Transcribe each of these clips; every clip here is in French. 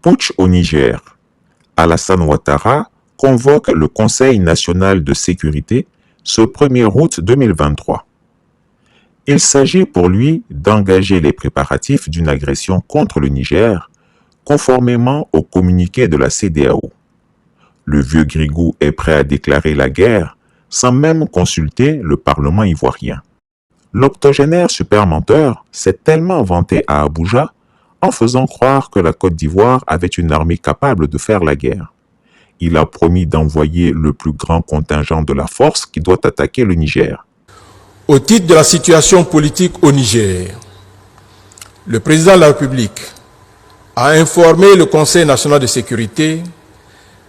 Putsch au Niger. Alassane Ouattara convoque le Conseil national de sécurité ce 1er août 2023. Il s'agit pour lui d'engager les préparatifs d'une agression contre le Niger, conformément au communiqué de la CEDEAO. Le vieux Grigou est prêt à déclarer la guerre sans même consulter le Parlement ivoirien. L'octogénaire supermenteur s'est tellement vanté à Abuja en faisant croire que la Côte d'Ivoire avait une armée capable de faire la guerre. Il a promis d'envoyer le plus grand contingent de la force qui doit attaquer le Niger. Au titre de la situation politique au Niger, le président de la République a informé le Conseil national de sécurité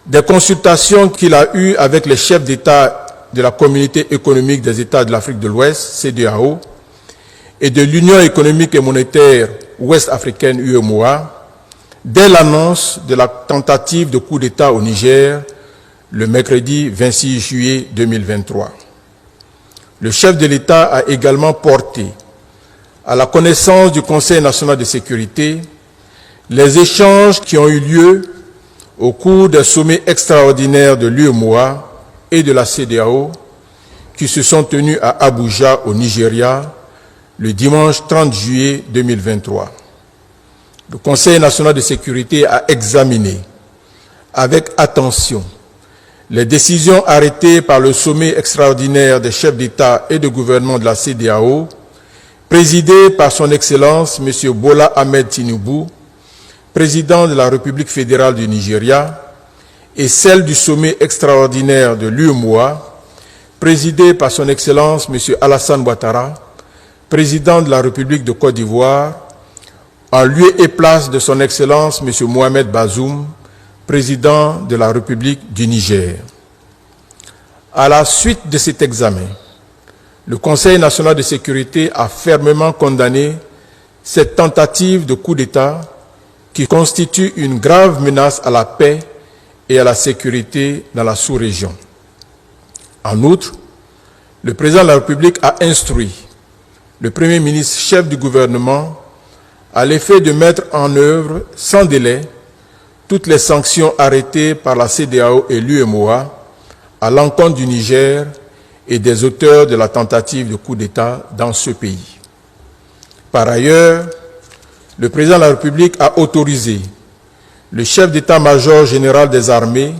des consultations qu'il a eues avec les chefs d'État de la Communauté économique des États de l'Afrique de l'Ouest, CEDEAO, et de l'Union économique et monétaire ouest-africaine, UEMOA, dès l'annonce de la tentative de coup d'État au Niger le mercredi 26 juillet 2023. Le chef de l'État a également porté à la connaissance du Conseil national de sécurité les échanges qui ont eu lieu au cours des sommets extraordinaires de l'UEMOA et de la CEDEAO qui se sont tenus à Abuja, au Nigeria, le dimanche 30 juillet 2023. Le Conseil national de sécurité a examiné avec attention les décisions arrêtées par le sommet extraordinaire des chefs d'État et de gouvernement de la CEDEAO, présidé par son Excellence M. Bola Ahmed Tinubu, président de la République fédérale du Nigeria, et celle du sommet extraordinaire de l'UEMOA, présidé par son Excellence M. Alassane Ouattara, président de la République de Côte d'Ivoire, en lieu et place de son Excellence M. Mohamed Bazoum, président de la République du Niger. À la suite de cet examen, le Conseil national de sécurité a fermement condamné cette tentative de coup d'État qui constitue une grave menace à la paix et à la sécurité dans la sous-région. En outre, le président de la République a instruit le Premier ministre chef du gouvernement à l'effet de mettre en œuvre sans délai toutes les sanctions arrêtées par la CEDEAO et l'UEMOA à l'encontre du Niger et des auteurs de la tentative de coup d'État dans ce pays. Par ailleurs, le président de la République a autorisé le chef d'état-major général des armées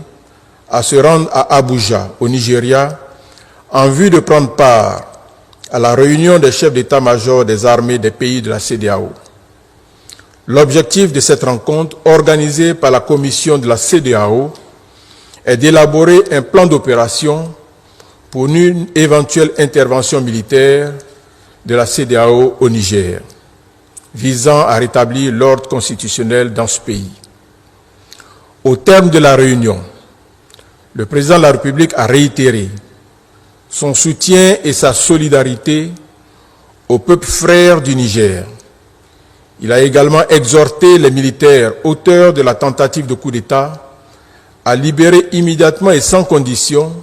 à se rendre à Abuja, au Nigeria, en vue de prendre part à la réunion des chefs d'état-major des armées des pays de la CEDEAO. L'objectif de cette rencontre, organisée par la commission de la CEDEAO, est d'élaborer un plan d'opération pour une éventuelle intervention militaire de la CEDEAO au Niger, visant à rétablir l'ordre constitutionnel dans ce pays. Au terme de la réunion, le président de la République a réitéré son soutien et sa solidarité au peuple frère du Niger. Il a également exhorté les militaires auteurs de la tentative de coup d'État à libérer immédiatement et sans condition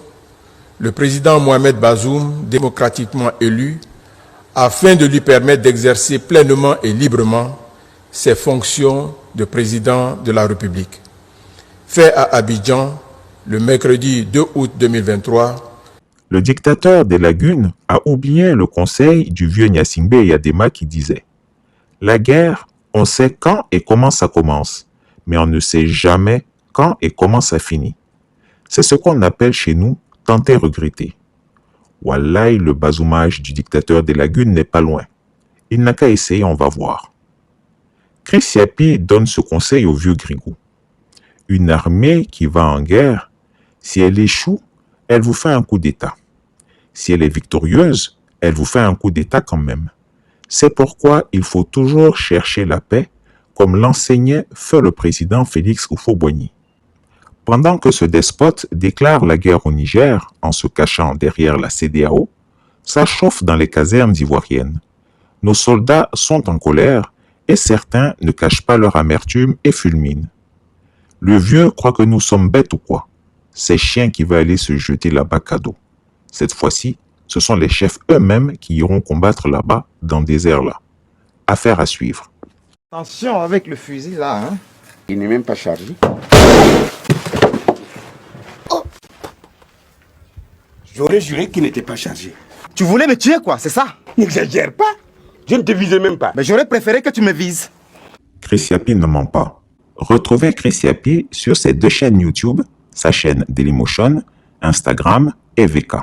le président Mohamed Bazoum, démocratiquement élu, afin de lui permettre d'exercer pleinement et librement ses fonctions de président de la République. Fait à Abidjan, le mercredi 2 août 2023, le dictateur des lagunes a oublié le conseil du vieux Gnassingbé Eyadema qui disait « La guerre, on sait quand et comment ça commence, mais on ne sait jamais quand et comment ça finit. » C'est ce qu'on appelle chez nous « tenter regretter ». Wallahi, le bazoumage du dictateur des lagunes n'est pas loin. Il n'a qu'à essayer, on va voir. Chris Yapi donne ce conseil au vieux Grigou. Une armée qui va en guerre, si elle échoue, elle vous fait un coup d'État. Si elle est victorieuse, elle vous fait un coup d'État quand même. C'est pourquoi il faut toujours chercher la paix, comme l'enseignait feu le président Félix Houphouët-Boigny. Pendant que ce despote déclare la guerre au Niger en se cachant derrière la CEDEAO, ça chauffe dans les casernes ivoiriennes. Nos soldats sont en colère et certains ne cachent pas leur amertume et fulminent. Le vieux croit que nous sommes bêtes ou quoi? Ces chiens qui veulent aller se jeter là-bas cadeau. Cette fois-ci, ce sont les chefs eux-mêmes qui iront combattre là-bas, dans le désert là. Affaire à suivre. Attention avec le fusil là, hein. Il n'est même pas chargé. Oh. J'aurais juré qu'il n'était pas chargé. Tu voulais me tuer quoi, c'est ça? N'exagère pas. Je ne te visais même pas. Mais j'aurais préféré que tu me vises. Chris Yapi ne ment pas. Retrouvez Chris Yapi sur ses 2 chaînes YouTube, sa chaîne Dailymotion, Instagram et VK.